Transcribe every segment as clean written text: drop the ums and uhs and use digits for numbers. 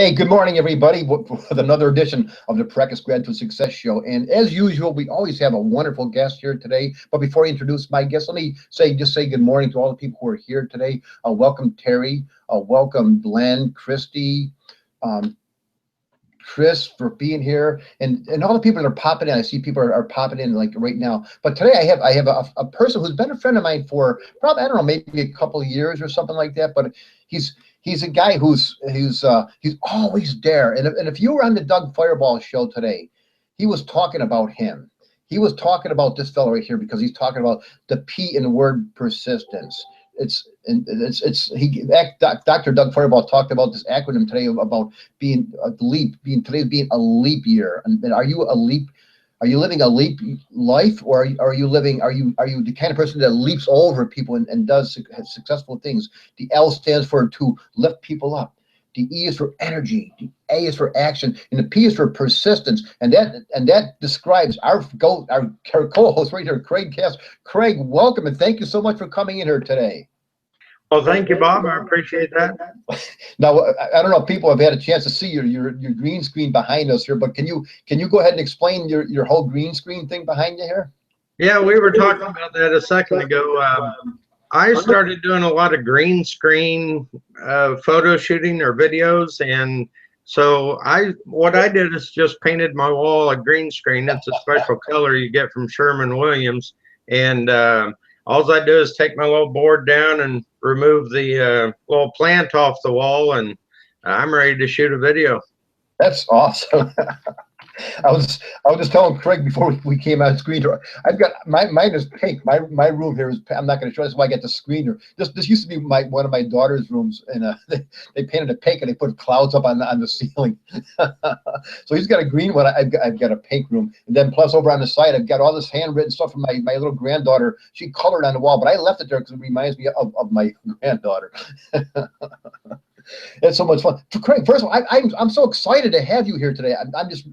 Hey, good morning, everybody, with another edition of the Practice Graduate Success Show. And as usual, we always have a wonderful guest here today. But before I introduce my guest, let me just say good morning to all the people who are here today. Welcome, Terry. Welcome, Glenn, Christi, Chris, for being here, and all the people that are popping in. I see people are popping in like right now. But today I have a person who's been a friend of mine for probably, I don't know, maybe a couple of years or something like that. But he's a guy who's always there. And if you were on the Doug Fireball show today, he was talking about him. He was talking about this fellow right here because he's talking about the P in the word persistence. Dr. Doug Fireball talked about this acronym today about being a leap, being a leap year. And are you a leap? Are you living a leap life, or are you the kind of person that leaps over people and does successful things? The L stands for to lift people up. The E is for energy. The A is for action, and the P is for persistence. And that describes our co-host right here, Craig Casler. Craig, welcome, and thank you so much for coming in here today. Well, thank you, Bob. I appreciate that. Now, I don't know if people have had a chance to see your green screen behind us here, but can you go ahead and explain your whole green screen thing behind you here? Yeah, we were talking about that a second ago. I started doing a lot of green screen photo shooting or videos, and so what I did is just painted my wall a green screen. It's a special color you get from Sherwin-Williams, and all I do is take my little board down and remove the little plant off the wall, and I'm ready to shoot a video. That's awesome. I was just telling Craig before we came out of screen door. I've got mine is pink. My room here is. I'm not going to show. That's why I got the screener. This used to be one of my daughter's rooms, and they painted it pink and they put clouds up on the ceiling. So he's got a green one. I've got a pink room, and then plus over on the side I've got all this handwritten stuff from my little granddaughter. She colored on the wall, but I left it there because it reminds me of my granddaughter. It's so much fun. Craig, first of all, I'm so excited to have you here today.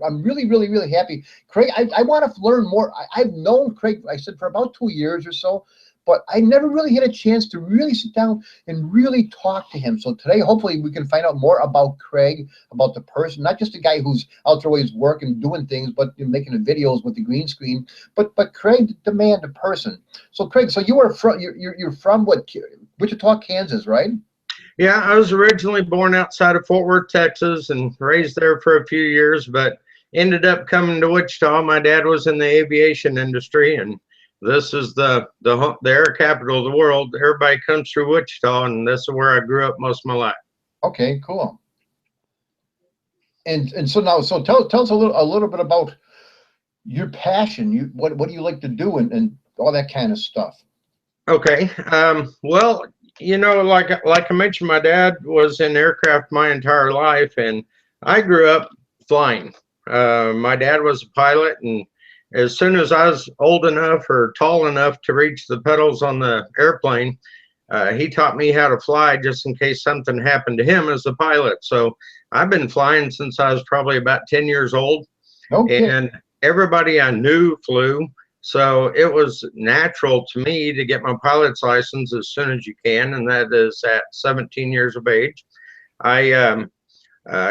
I'm really happy. Craig, I want to learn more. I've known Craig, I said, for about 2 years or so, but I never really had a chance to really sit down and really talk to him. So today, hopefully, we can find out more about Craig, about the person, not just a guy who's out there always working, doing things, but making the videos with the green screen. But Craig, the man, the person. So Craig, so you're from what, Wichita, Kansas, right? Yeah, I was originally born outside of Fort Worth, Texas, and raised there for a few years, but ended up coming to Wichita. My dad was in the aviation industry, and this is the air capital of the world. Everybody comes through Wichita, and this is where I grew up most of my life. Okay, cool. And so now, so tell us a little bit about your passion. What do you like to do, and all that kind of stuff. Okay. Well, you know, like I mentioned, my dad was in aircraft my entire life, and I grew up flying. My dad was a pilot, and as soon as I was old enough or tall enough to reach the pedals on the airplane, he taught me how to fly just in case something happened to him as a pilot. So I've been flying since I was probably about 10 years old. Okay. And everybody I knew flew. So it was natural to me to get my pilot's license as soon as you can, and that is at 17 years of age. I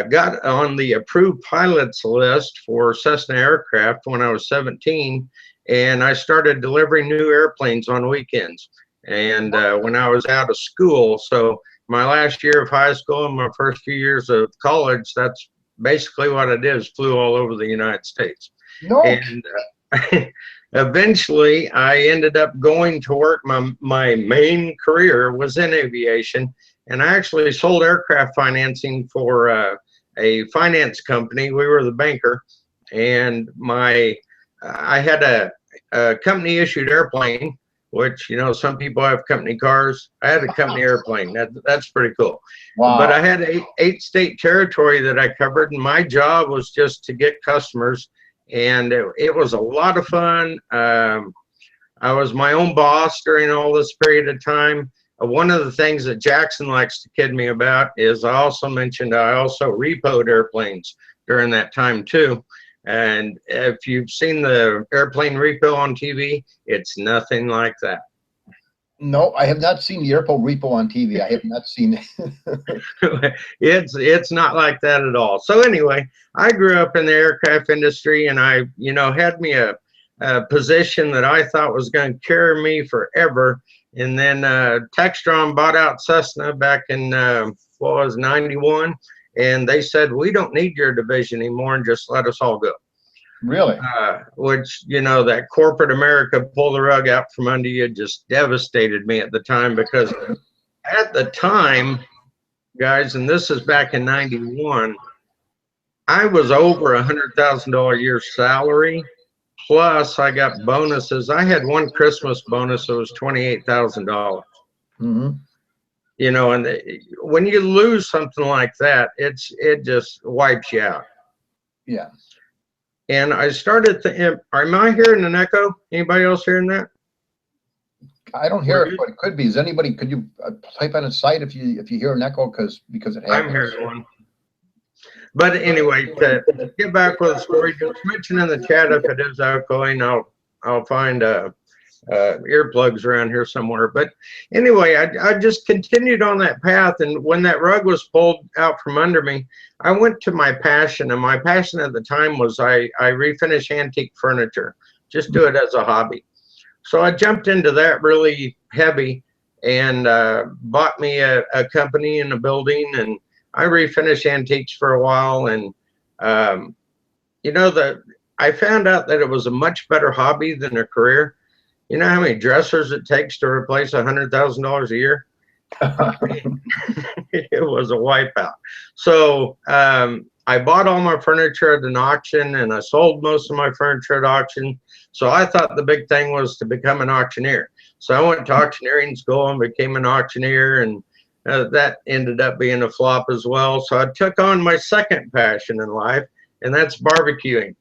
got on the approved pilots list for Cessna aircraft when I was 17, and I started delivering new airplanes on weekends. And when I was out of school, so my last year of high school and my first few years of college, that's basically what I did, is flew all over the United States. No. And eventually, I ended up going to work. My main career was in aviation, and I actually sold aircraft financing for a finance company. We were the banker, and I had a company issued airplane, which, you know, some people have company cars. I had a company airplane. That's pretty cool. Wow. But I had eight state territory that I covered, and my job was just to get customers. And it was a lot of fun. I was my own boss during all this period of time. One of the things that Jackson likes to kid me about is I also repoed airplanes during that time too. And if you've seen the airplane repo on TV, it's nothing like that. No, I have not seen the airport repo on TV. I have not seen it. It's not like that at all. So anyway, I grew up in the aircraft industry, and I, had me a position that I thought was going to carry me forever. And then Textron bought out Cessna back in what was 91, and they said, we don't need your division anymore, and just let us all go. Really? Which, that corporate America pull the rug out from under you just devastated me at the time, because at the time, guys, and this is back in 91, I was over $100,000 a year salary, plus I got bonuses. I had one Christmas bonus that was $28,000. Mm-hmm. And when you lose something like that, it just wipes you out. Yeah. And I started to, am I hearing an echo? Anybody else hearing that? I don't hear it, but it could be. Is anybody? Could you type on a site if you hear an echo? Because it happens. I'm hearing one. But anyway, to get back with the story, just mention in the chat if it is echoing. I'll find earplugs around here somewhere. But anyway, I just continued on that path, and when that rug was pulled out from under me, I went to my passion, and my passion at the time was I refinish antique furniture, just do it as a hobby. So I jumped into that really heavy, and bought me a company and a building, and I refinished antiques for a while. And I found out that it was a much better hobby than a career. You know how many dressers it takes to replace $100,000 a year? It was a wipeout. So I bought all my furniture at an auction, and I sold most of my furniture at auction. So I thought the big thing was to become an auctioneer. So I went to auctioneering school and became an auctioneer, and that ended up being a flop as well. So I took on my second passion in life, and that's barbecuing.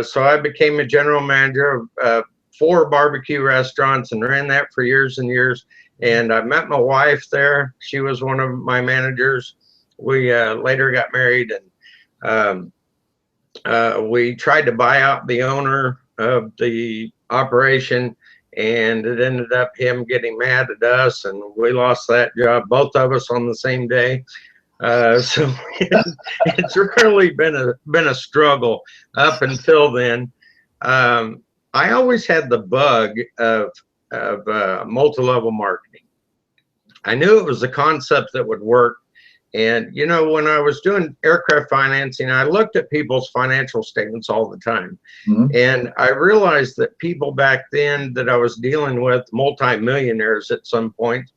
So I became a general manager of 4 barbecue restaurants and ran that for years and years. And I met my wife there. She was one of my managers. We later got married, and we tried to buy out the owner of the operation, and it ended up him getting mad at us, and we lost that job, both of us on the same day. So it's really been a struggle up until then. I always had the bug of multi-level marketing. I knew it was a concept that would work. And, when I was doing aircraft financing, I looked at people's financial statements all the time. Mm-hmm. And I realized that people back then that I was dealing with, multimillionaires at some point,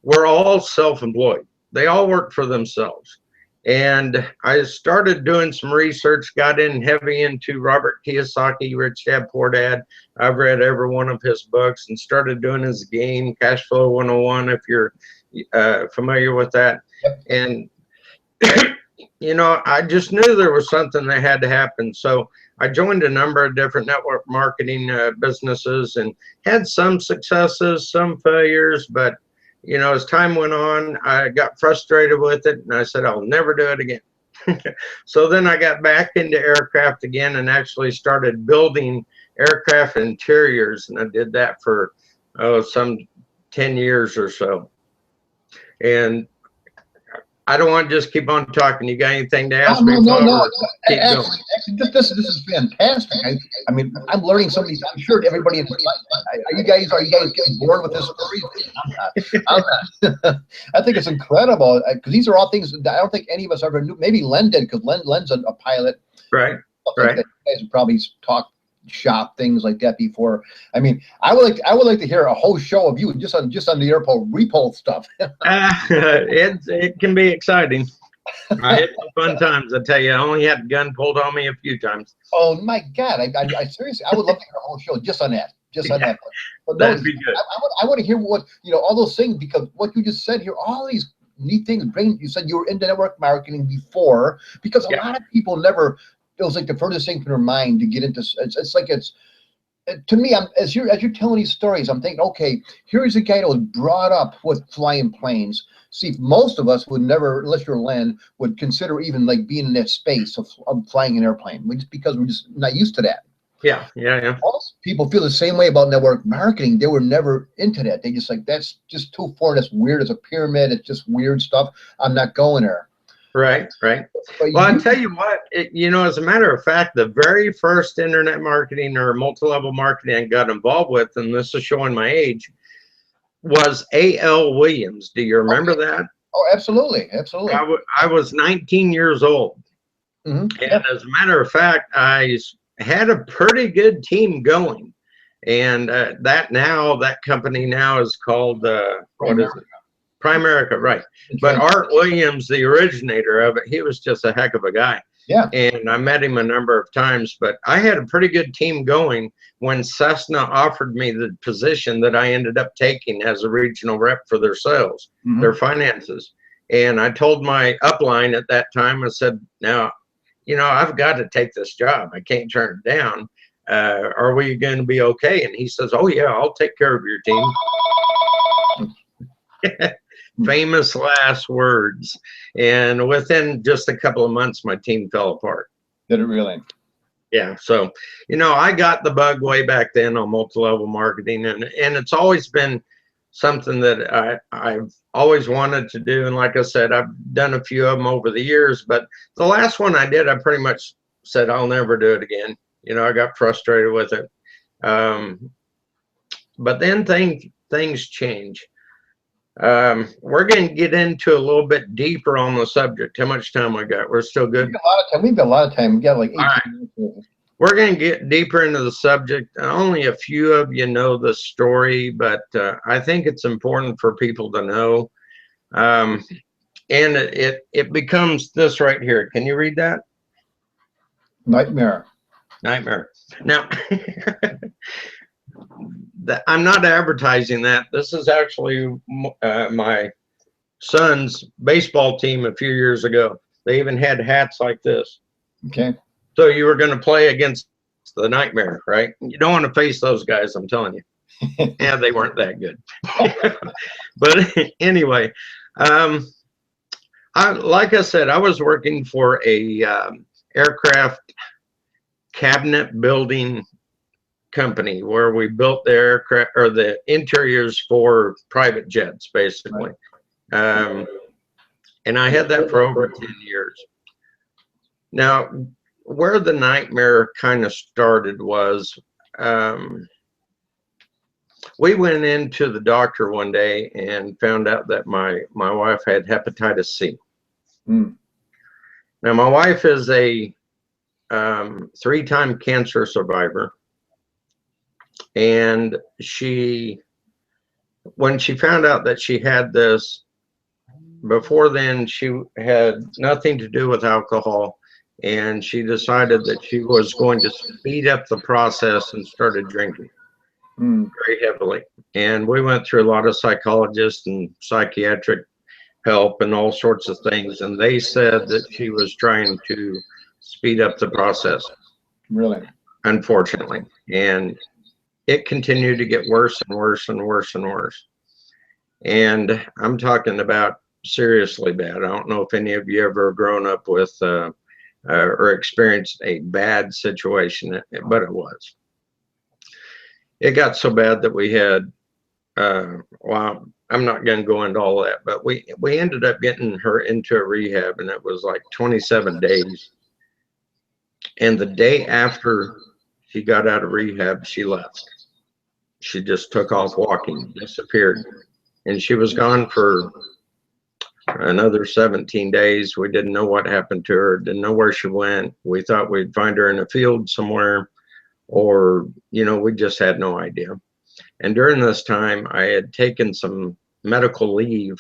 were all self-employed. They all worked for themselves. And I started doing some research, got in heavy into Robert Kiyosaki, Rich Dad, Poor Dad. I've read every one of his books, and started doing his game, Cash Flow 101, if you're familiar with that. And, I just knew there was something that had to happen. So I joined a number of different network marketing businesses, and had some successes, some failures, but as time went on, I got frustrated with it, and I said, I'll never do it again. So then I got back into aircraft again, and actually started building aircraft interiors. And I did that for some 10 years or so. And I don't want to just keep on talking. You got anything to ask me? No. Actually, this is fantastic. I mean, I'm learning so many. I'm sure everybody in the are you guys getting bored with this story? I'm not. I think it's incredible, because these are all things that I don't think any of us ever knew. Maybe Len did, because Len's a pilot. Right. Right. You guys have probably talked shop things like that before. I mean, I would like to hear a whole show of you just on the airport repo stuff. It can be exciting. I had some fun times, I tell you. I only had a gun pulled on me a few times. Oh my God! I seriously, I would love to hear a whole show just on that. That. But that'd be good. I want to hear what all those things, because what you just said here, all these neat things. You said you were into network marketing before, because a lot of people never. It was like the furthest thing from their mind to get into. It's like to me. As you're telling these stories, I'm thinking, okay, here's a guy that was brought up with flying planes. See, most of us would never, unless you're Len, would consider even like being in that space of flying an airplane, just because we're just not used to that. Yeah, yeah, yeah. Most people feel the same way about network marketing. They were never into that. They just like, that's just too foreign. That's weird. It's a pyramid. It's just weird stuff. I'm not going there. Right, right. But Well, I you, tell you what, you know, as a matter of fact, the very first internet marketing or multi-level marketing I got involved with, and this is showing my age, was A.L. Williams. Do you remember that? oh, absolutely, absolutely. I was 19 years old. Yeah. And as a matter of fact, had a pretty good team going. And that company now is called, what is it? Primerica, right. But Art Williams, the originator of it, he was just a heck of a guy. Yeah. And I met him a number of times, but I had a pretty good team going when Cessna offered me the position that I ended up taking as a regional rep for their sales, their finances. And I told my upline at that time, I said, now, you know, I've got to take this job. I can't turn it down. Are we going to be okay? And he says, oh, yeah, I'll take care of your team. Famous last words. And within just a couple of months, my team fell apart. Did it really? Yeah. So, you know, I got the bug way back then on multi-level marketing, and it's always been something that I've always wanted to do. And like I said, I've done a few of them over the years, but the last one I did, I pretty much said, I'll never do it again. You know, I got frustrated with it. But then things change. We're going to get into a little bit deeper on the subject. How much time we got? We're still good. We've got a lot of time. We got like 18 minutes. We're going to get deeper into the subject. Only a few of you know the story, but I think it's important for people to know. And it becomes this right here. Can you read that? Nightmare. Now, I'm not advertising that. This is actually my son's baseball team a few years ago. They even had hats like this. Okay. So you were going to play against the Nightmare, right? You don't want to face those guys, I'm telling you. Yeah, they weren't that good. But anyway, like I said, I was working for a aircraft cabinet building company where we built the aircraft or the interiors for private jets, basically. And I had that for over 10 years. Now, where the nightmare kind of started was we went into the doctor one day and found out that my wife had hepatitis C. Now, my wife is a 3-time cancer survivor. And when she found out that she had this, before then, she had nothing to do with alcohol. And she decided that she was going to speed up the process and started drinking very heavily. And we went through a lot of psychologists and psychiatric help and all sorts of things. And they said that she was trying to speed up the process. Really? Unfortunately. And it continued to get worse and worse and worse and worse. And I'm talking about seriously bad. I don't know if any of you ever grown up with or experienced a bad situation, but it was. It got so bad that we had, well, I'm not going to go into all that, but we ended up getting her into a rehab, and it was like 27 days. And the day after she got out of rehab, she left. She just took off walking, disappeared. And she was gone for another 17 days. We didn't know what happened to her, didn't know where she went. We thought we'd find her in a field somewhere, or, you know, we just had no idea. And during this time, I had taken some medical leave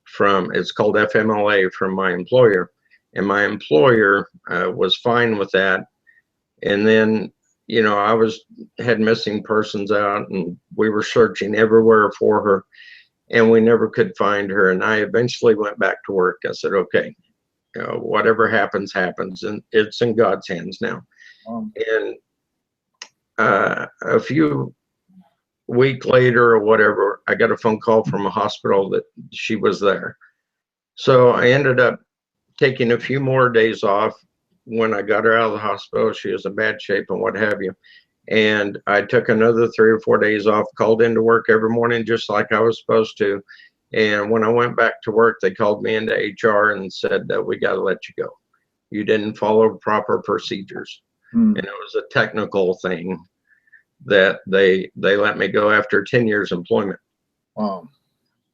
from, it's called FMLA, from my employer. And my employer was fine with that. And then, you know, I had missing persons out, and we were searching everywhere for her, and we never could find her. And I eventually went back to work. I said, okay, you know, whatever happens, happens, and it's in God's hands now. And a few weeks later or whatever, I got a phone call from a hospital that she was there. So I ended up taking a few more days off, when I got her out of the hospital, she was in bad shape and what have you. And I took another 3 or 4 days off, called into work every morning just like I was supposed to. And when I went back to work, they called me into HR and said that we got to let you go. You didn't follow proper procedures. And it was a technical thing that they let me go after 10 years employment. Wow.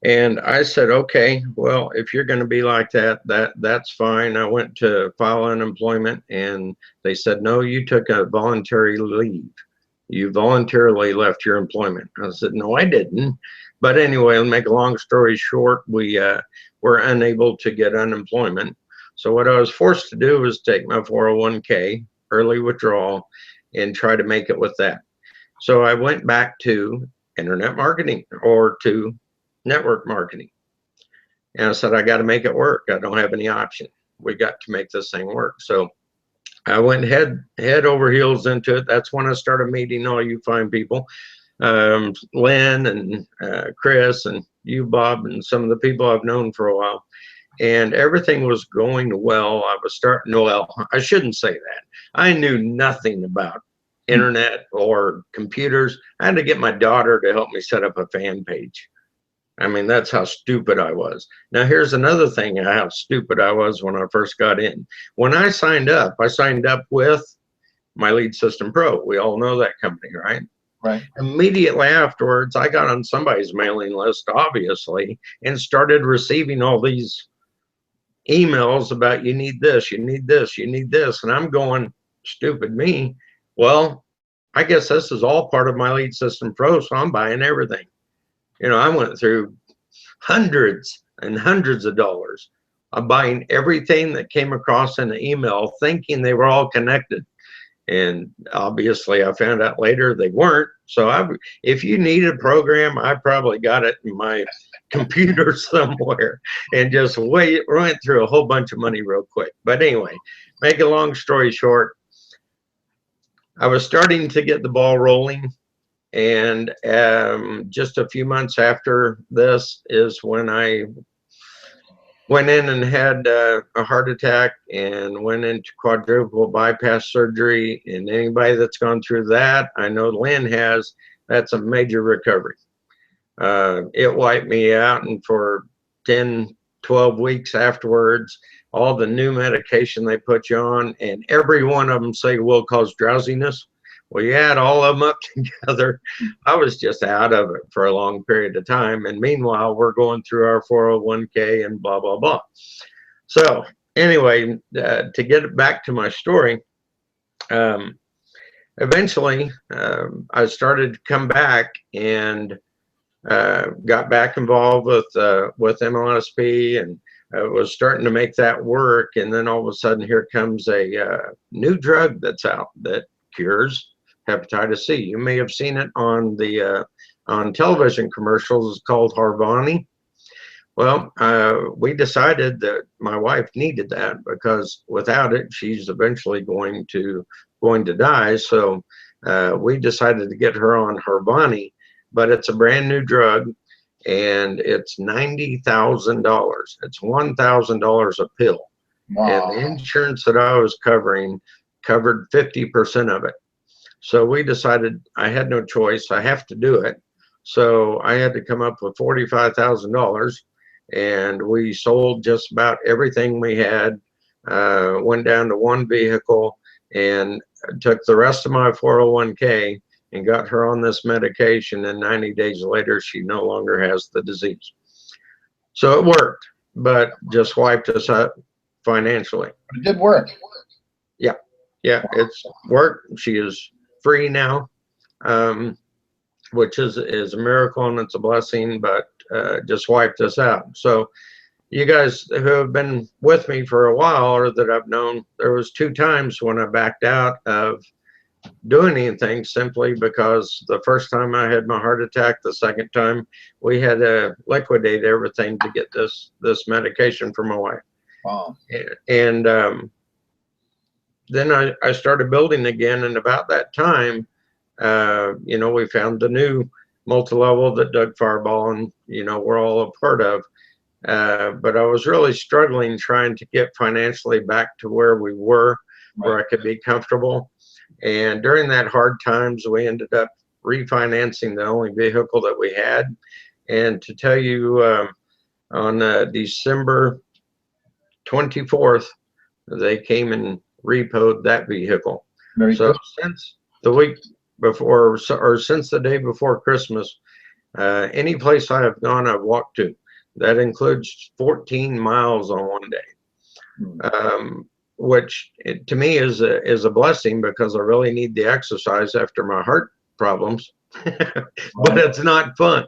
And I said, okay, well, if you're going to be like that, that's fine. I went to file unemployment and they said, no, you took a voluntary leave. You voluntarily left your employment. I said, no, I didn't. But anyway, to make a long story short, we were unable to get unemployment. So what I was forced to do was take my 401k, early withdrawal, and try to make it with that. So I went back to internet marketing or to network marketing. And I said, I got to make it work. I don't have any option. We got to make this thing work. So I went head over heels into it. That's when I started meeting all you fine people, Lynn and Chris and you, Bob, and some of the people I've known for a while. And everything was going well. I was starting, well, I shouldn't say that. I knew nothing about internet or computers. I had to get my daughter to help me set up a fan page. I mean, that's how stupid I was. Now, here's another thing, how stupid I was when I first got in. When I signed up with My Lead System Pro. We all know that company, right? Right. Immediately afterwards, I got on somebody's mailing list, obviously, and started receiving all these emails about you need this, you need this, you need this. And I'm going, stupid me. Well, I guess this is all part of My Lead System Pro, so I'm buying everything. You know, I went through hundreds and hundreds of dollars of buying everything that came across in the email, thinking they were all connected. And obviously I found out later they weren't. So if you need a program, I probably got it in my computer somewhere and just went through a whole bunch of money real quick. But anyway, make a long story short, I was starting to get the ball rolling. And just a few months after this is when I went in and had a heart attack and went into quadruple bypass surgery. And anybody that's gone through that, I know Lynn has, that's a major recovery. It wiped me out, and for 10, 12 weeks afterwards, all the new medication they put you on, and every one of them say will cause drowsiness. Well, you add all of them up together, I was just out of it for a long period of time. And meanwhile, we're going through our 401k and blah, blah, blah. So anyway, to get it back to my story, eventually I started to come back and got back involved with MLSP and was starting to make that work. And then all of a sudden, here comes a new drug that's out that cures hepatitis C. You may have seen it on the on television commercials. It's called Harvoni. Well, we decided that my wife needed that because without it, she's eventually going to die. So we decided to get her on Harvoni, but it's a brand new drug, and it's $90,000. It's $1,000 a pill. Wow. And the insurance that I was covering covered 50% of it. So we decided I had no choice. I have to do it. So I had to come up with $45,000, and we sold just about everything we had, went down to one vehicle, and took the rest of my 401k and got her on this medication. And 90 days later, she no longer has the disease. So it worked, but just wiped us out financially. It did work. Yeah. Yeah, it's worked. She is free now, which is a miracle and it's a blessing, but just wiped us out. So you guys who have been with me for a while or that I've known, there was 2 times when I backed out of doing anything simply because the first time I had my heart attack, the second time we had to liquidate everything to get this medication for my wife. Wow. And then I started building again, and about that time, you know, we found the new multi-level that Doug Fireball and, you know, we're all a part of. But I was really struggling trying to get financially back to where we were. where I could be comfortable. And during that hard times, we ended up refinancing the only vehicle that we had. And to tell you, on December 24th, they came and repoed that vehicle. Very So good. since the week before, or since the day before Christmas, any place I have gone, I've walked to. That includes 14 miles on one day, which to me is a blessing, because I really need the exercise after my heart problems. But it's not fun.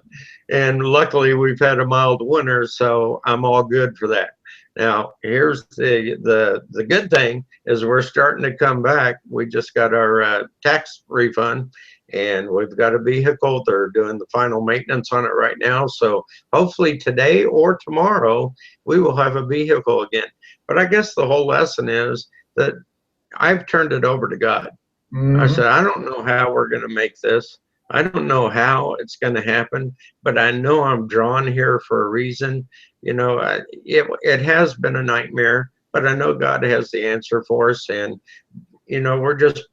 And luckily we've had a mild winter, so I'm all good for that. Now, here's the good thing is we're starting to come back. We just got our tax refund, and we've got a vehicle. They're doing the final maintenance on it right now. So hopefully today or tomorrow, we will have a vehicle again. But I guess the whole lesson is that I've turned it over to God. I said, I don't know how we're going to make this. I don't know how it's going to happen, but I know I'm drawn here for a reason. You know, it has been a nightmare, but I know God has the answer for us. And, you know, we're just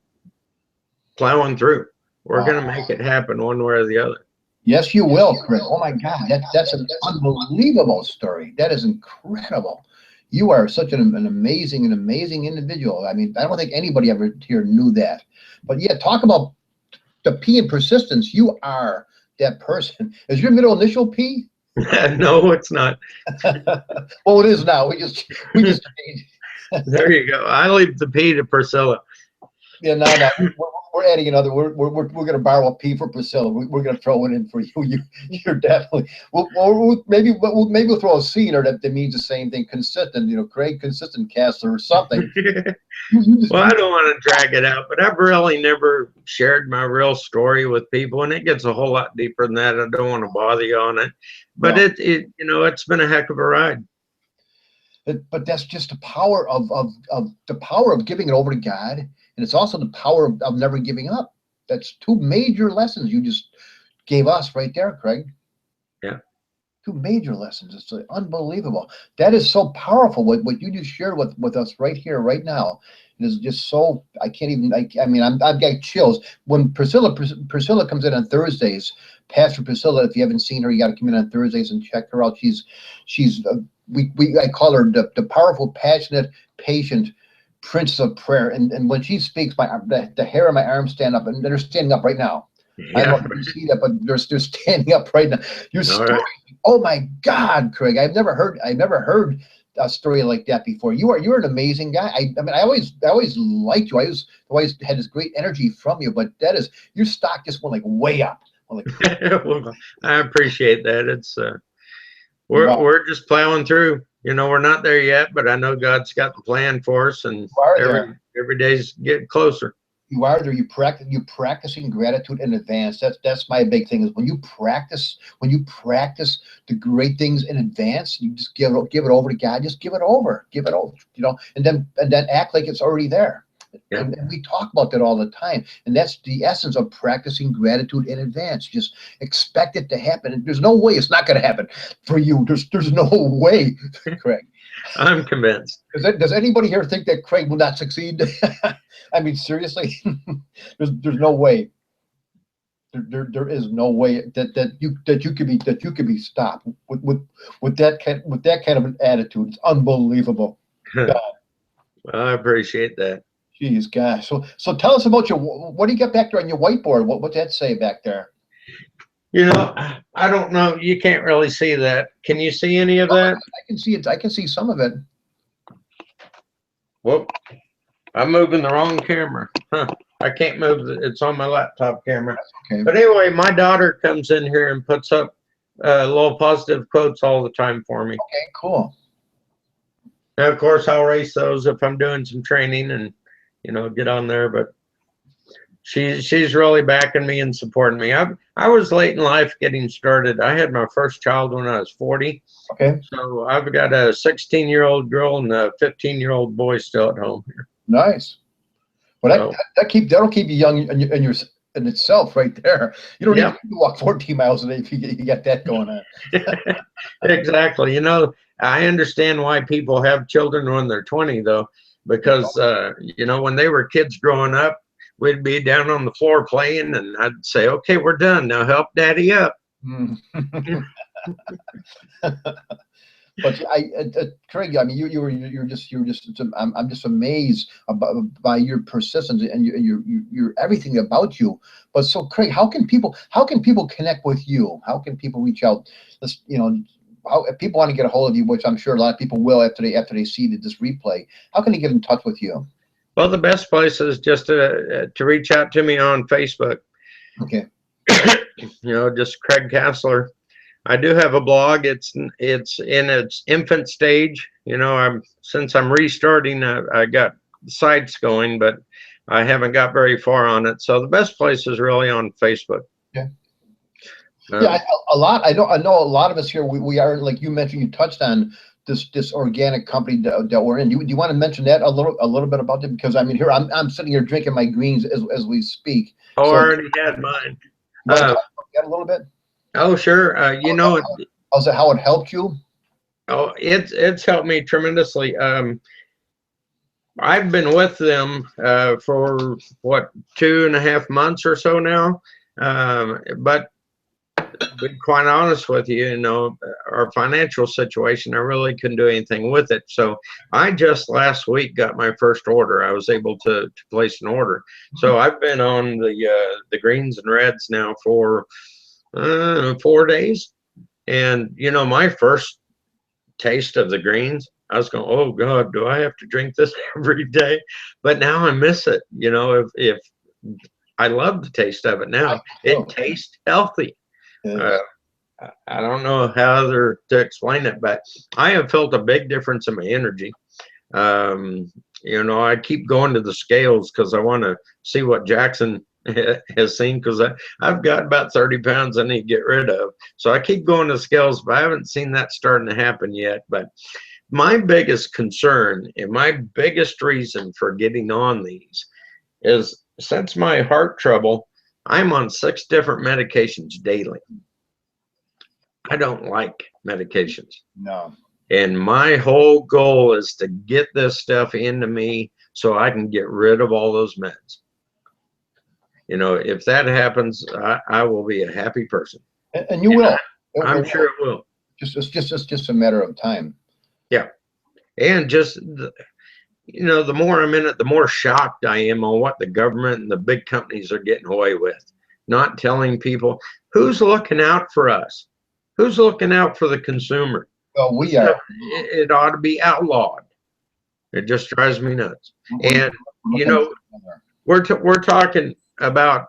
plowing through. We're going to make it happen one way or the other. Yes, you will, Chris. Oh my God, that's an unbelievable story. That is incredible. You are such an amazing individual. I mean, I don't think anybody ever here knew that. But yeah, talk about the P in persistence. You are that person. Is your middle initial P? No, it's not. Well, it is now. We just There you go. I leave the P to Priscilla. Yeah, no. We're adding another. We're going to borrow a P for Priscilla. We're going to throw it in for you. You're definitely. Maybe we'll throw a C in there that means the same thing. Consistent, you know, Craig, consistent Casler or something. Well, I don't want to drag it out, but I've really never shared my real story with people, and it gets a whole lot deeper than that. I don't want to bother you on it, but it you know, it's been a heck of a ride. But that's just the power of giving it over to God, and it's also the power of never giving up. That's two major lessons you just gave us right there, Craig. Yeah. Two major lessons. It's unbelievable. That is so powerful. What you just shared with us right here, right now, it is just so. I can't even. I mean, I've got chills when Priscilla comes in on Thursdays. Pastor Priscilla, if you haven't seen her, you got to come in on Thursdays and check her out. She's I call her the powerful, passionate, patient princess of prayer. And when she speaks, the hair on my arms stand up, and they're standing up right now. Yeah. I don't know if you see that, but they're standing up right now. Your story, right. Oh my God, Craig! I've never heard a story like that before. You're an amazing guy. I mean, I always liked you. I always had this great energy from you. But your stock just went like way up. Like, well, I appreciate that. It's we're just plowing through. You know, we're not there yet, but I know God's got the plan for us, and every day's getting closer. You are there. You're practicing gratitude in advance. That's my big thing is when you practice the great things in advance, you just give it over to God. Just give it over, you know, and then act like it's already there. Yeah. And we talk about that all the time. And that's the essence of practicing gratitude in advance. Just expect it to happen. And there's no way it's not going to happen for you. There's no way, Craig. I'm convinced. Does anybody here think that Craig will not succeed? I mean, seriously, there's no way. There is no way that you could be stopped with that kind of an attitude. It's unbelievable. Well, I appreciate that. Jeez, gosh. So tell us about what do you got back there on your whiteboard? What's that say back there? You know, I don't know. You can't really see that. Can you see any of that? I can see it. I can see some of it. Whoop. I'm moving the wrong camera. Huh. I can't move it's on my laptop camera. Okay. But anyway, my daughter comes in here and puts up little positive quotes all the time for me. Okay, cool. And of course, I'll erase those if I'm doing some training and, you know, get on there. But she's really backing me and supporting me. I was late in life getting started. I had my first child when I was 40. Okay. So I've got a 16-year-old girl and a 15-year-old boy still at home here. Nice. Well, that'll keep you young in itself right there. You don't need to walk 14 miles a day if you got that going on. Exactly. You know, I understand why people have children when they're 20, though. because you know, when they were kids growing up, we'd be down on the floor playing, and I'd say, "Okay, we're done now. Help Daddy up." Mm. But Craig, I mean, you're just I'm just amazed by your persistence and your everything about you. But so, Craig, how can people connect with you? How can people reach out? You know, how if people want to get a hold of you, which I'm sure a lot of people will after they see this replay. How can they get in touch with you? Well, the best place is just to reach out to me on Facebook. Okay. You know, just Craig Casler. I do have a blog. It's in its infant stage. You know, since I'm restarting, I got sites going, but I haven't got very far on it. So the best place is really on Facebook. Yeah. Yeah, I know a lot of us here. We are, like you mentioned. You touched on this organic company that we're in. Do you want to mention that a little bit about it? Because I mean, here I'm sitting here drinking my greens as we speak. Oh, So, I already had mine. Talk about that a little bit? Oh, sure. You know, how it helped you? Oh, it's helped me tremendously. I've been with them for what, 2.5 months or so now. But to be quite honest with you, you know, our financial situation, I really couldn't do anything with it. So I just last week got my first order. I was able to place an order. So I've been on the greens and reds now for 4 days. And, you know, my first taste of the greens, I was going, oh God, do I have to drink this every day? But now I miss it. You know, if I love the taste of it now, it tastes healthy. I don't know how to explain it, but I have felt a big difference in my energy. You know, I keep going to the scales because I want to see what Jackson has seen, because I've got about 30 pounds I need to get rid of. So I keep going to scales, but I haven't seen that starting to happen yet. But my biggest concern and my biggest reason for getting on these is, since my heart trouble, I'm on 6 different medications daily. I don't like medications. No. And my whole goal is to get this stuff into me so I can get rid of all those meds. You know, if that happens, I will be a happy person. And you will. I'm sure it will. It's just a matter of time. Yeah. And just, you know, the more I'm in it, the more shocked I am on what the government and the big companies are getting away with. Not telling people who's looking out for us. Who's looking out for the consumer? Well, we are. It ought to be outlawed. It just drives me nuts. And, you know, we're talking about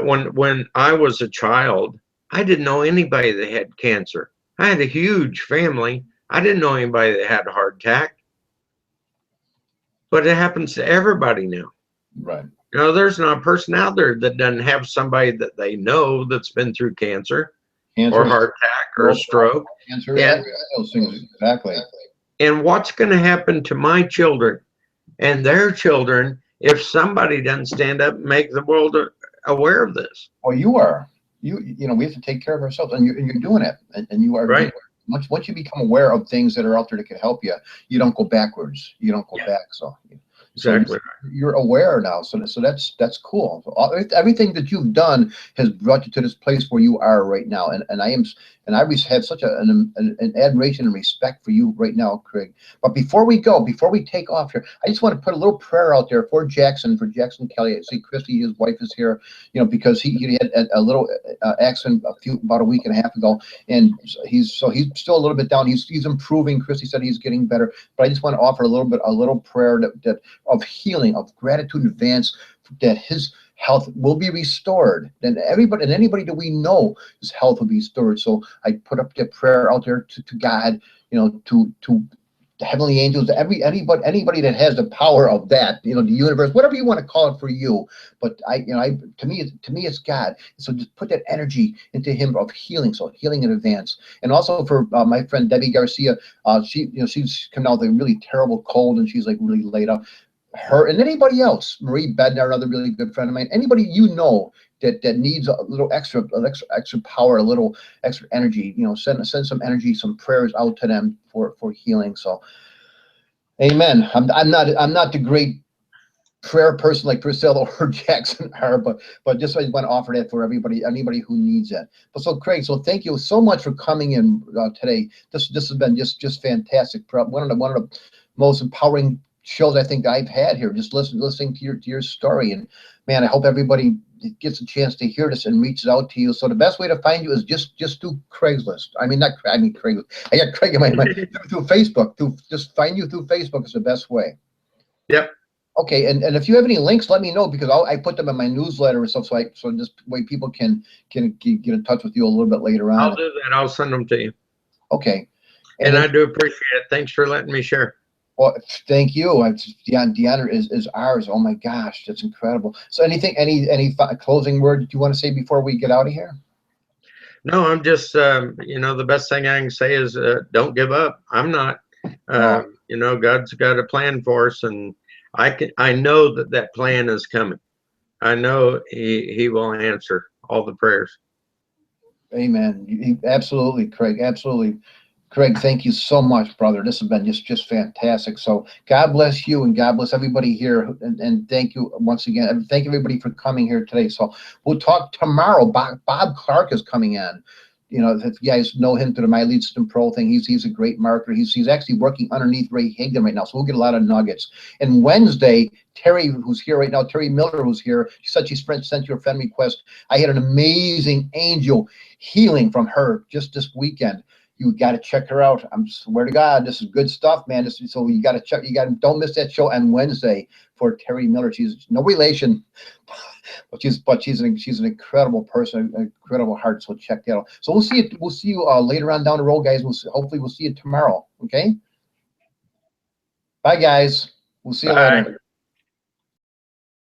when I was a child, I didn't know anybody that had cancer. I had a huge family. I didn't know anybody that had a heart attack. But it happens to everybody now. Right. You know, there's not a person out there that doesn't have somebody that they know that's been through cancer or heart attack or a stroke. Cancer, and those things, exactly. And what's going to happen to my children and their children if somebody doesn't stand up and make the world aware of this? Well, you are. You know, we have to take care of ourselves, and you're doing it, and you are right. Once you become aware of things that are out there that can help you, you don't go backwards. You don't go back. So. Exactly. So you're aware now, so that's cool. So everything that you've done has brought you to this place where you are right now, and I have such an admiration and respect for you right now, Craig. But before we take off here, I just want to put a little prayer out there for Jackson Kelly. I see Christi, his wife, is here, you know, because he had a little accident about a week and a half ago, and he's still a little bit down. He's improving. Christi said he's getting better, but I just want to offer a little prayer that of healing, of gratitude in advance, that his health will be restored. Then anybody that we know, his health will be restored. So I put up the prayer out there to God, you know, to the heavenly angels, anybody that has the power of that, you know, the universe, whatever you want to call it for you. But to me it's God. So just put that energy into him of healing. So healing in advance. And also for my friend Debbie Garcia, she's come out with a really terrible cold, and she's like really laid up. Her and anybody else, Marie Bednar, another really good friend of mine, anybody you know that needs a little extra power, a little extra energy, you know, send some energy, some prayers out to them for healing. So Amen. I'm not the great prayer person like Priscilla or Jackson are, but just I want to offer that for anybody who needs that. But so Craig, so thank you so much for coming in today. This has been just fantastic. One of the most empowering shows I think I've had here. Just listening to your story, and man, I hope everybody gets a chance to hear this and reaches out to you. So the best way to find you is just do Craigslist. I mean Craigslist. I got Craig in my mind through Facebook. Just find you through Facebook is the best way. Yep. Okay, and if you have any links, let me know because I put them in my newsletter and stuff. So just way people can get in touch with you a little bit later on. I'll do that. I'll send them to you. Okay. And I do appreciate it. Thanks for letting me share. Well, thank you. The honor is ours. Oh my gosh, that's incredible. So any closing word you want to say before we get out of here? No, I'm just the best thing I can say is don't give up. I'm not. God's got a plan for us, and I know that plan is coming. I know he will answer all the prayers. Amen. Absolutely, Craig. Absolutely. Craig, thank you so much, brother. This has been just fantastic. So God bless you and God bless everybody here. And thank you once again. Thank everybody for coming here today. So we'll talk tomorrow. Bob Clark is coming in. You know, if you guys know him through the My Lead System Pro thing, he's a great marketer. He's actually working underneath Ray Higdon right now, so we'll get a lot of nuggets. And Wednesday, Terry, who's here right now, Terry Miller, who's here, she said she sent you a friend request. I had an amazing angel healing from her just this weekend. You got to check her out. I swear to God, this is good stuff, man. So you got to check. Don't miss that show on Wednesday for Terry Miller. She's no relation, but she's an incredible person, an incredible heart. So check that out. So we'll see you later on down the road, guys. Hopefully we'll see you tomorrow. Okay. Bye, guys. We'll see you later.